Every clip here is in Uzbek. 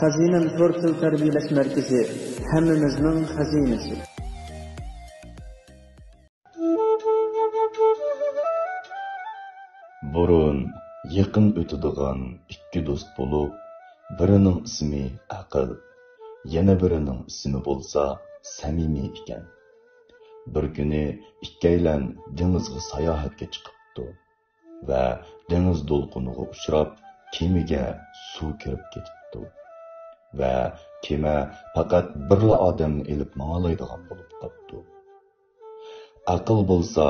Xazinan To'rtil tarbiyalash markazi hammamizning xazinasi. Burun yaqin o'tadigan ikki do'st bo'lib, birining ismi Aql, yana birining ismi bo'lsa Samimiy ekan. Bir kuni ikkaylan dengizga sayohatga chiqibdi va dengiz to'lqiniga uchrab, kemaga suv kirib ketibdi va kema faqat birla odamni elib manglaydigan bo'lib qolibdi. Aql bo'lsa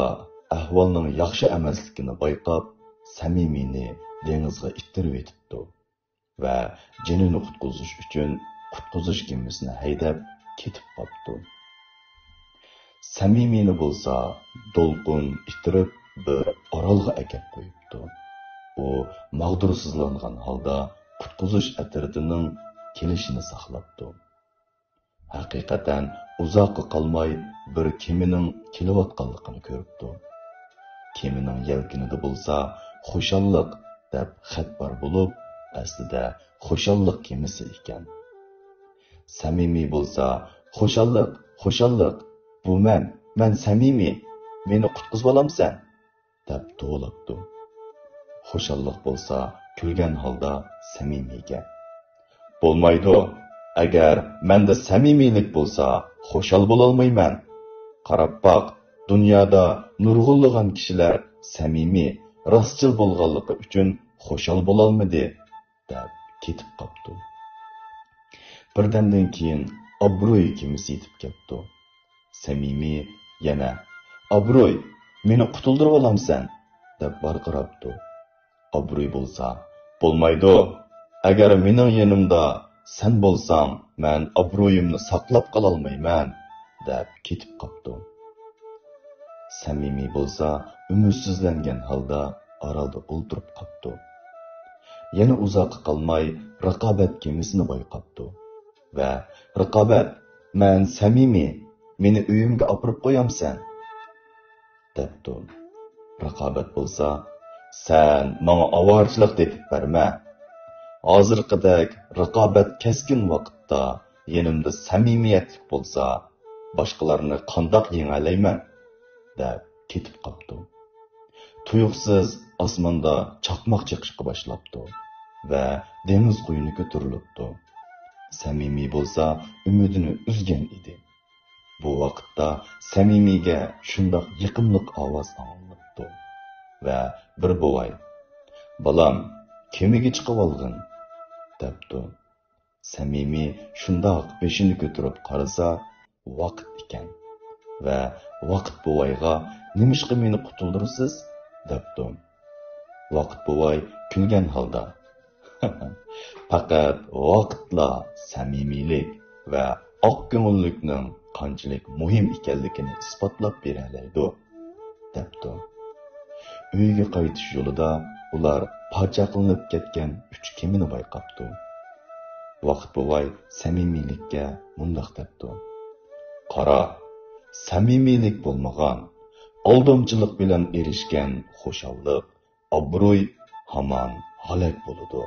ahvolning yaxshi emasligini bayqab, Samimiyni dengizga ittirib etibdi va jinini qutqizish uchun qutqizish kemasini haydab ketib qolibdi. Samimiyni bo'lsa to'lqin ittirib bir orolga akab qo'yibdi. U mag'dursizlangan holda qutqizish atritining kelishini saqlabdi. Haqiqatan uzoqqa qolmay bir kemining kelayotganligini ko'ribdi. Kemining yelkinida bo'lsa Xushalliq deb xat bor bo'lib, aslida Xushalliq kemisi ekan. Samimiy bo'lsa Xushalliq, Xushalliq, bu men Samimiy, meni qutqizib olamsan deb to'labdi. Xushalliq bo'lsa kulgan holda Samimiyga: "Bo'lmaydi. Agar menda samimiylik bo'lsa, xushal bo'la olmayman. Qarab boq, dunyoda nurg'unlagan kishilar samimiy, rostchil bo'lganligi uchun xushal bo'la olmadi" deb ketib qopti. Birdamdan keyin Obro'y kemisi yetib keldi. Samimiy yana: "Obro'y, meni qutuldirib olamsan" deb barqirabdi. Obro'y bo'lsa: "Bo'lmaydi. Agar mening yonimda sen bo'lsang, men obro'yimni saqlab qola olmayman" deb ketib qopti. Samimiy bo'lsa umidsizlangan holda orolda o'ltirib qopti. Yana uzoq qolmay Raqobat kemisini bayqabdi va "Raqobat, men Samimiy, meni uyimga olib qo'yamsan" debdi. Raqobat bo'lsa: "Sen menga ovorchilik deb berma. Hozirgidek raqobat keskin vaqtda yenimda samimiyatlik bo'lsa, boshqalarni qandoq yengalayman" deb ketib qopti. Tuyuqsiz osmonda chaqmoq chiqishga boshlabdi va dengiz quyuni ko'tarilibdi. Samimiy bo'lsa umidini uzgan edi. Bu vaqtda Samimiyga shundoq yiqimliq ovoz anglabdi va bir buvay: "Balam, kemiga chiqib olgin" debdi. Samimiy shundoq beshini ko'tarib qarasa, vaqt ekan va vaqt buvayga: "Nimishqa meni qutuldirsiz?" debdi. Vaqt buvay kulgan holda: "Faqat vaqtla samimiylik va oq ko'ngillikning qanchalik muhim ekanligini isbotlab beralaydi" debdi. Uyga qaytish yo'lida ular parcha qilinib ketgan 3 kemini bayqabdi. Vaqt buvay samimiylikka mundoq debdi: "Qara, samimiylik bo'lmagan, aldamchilik bilan erishgan xushallik, obro'y hamon halak bo'ladi.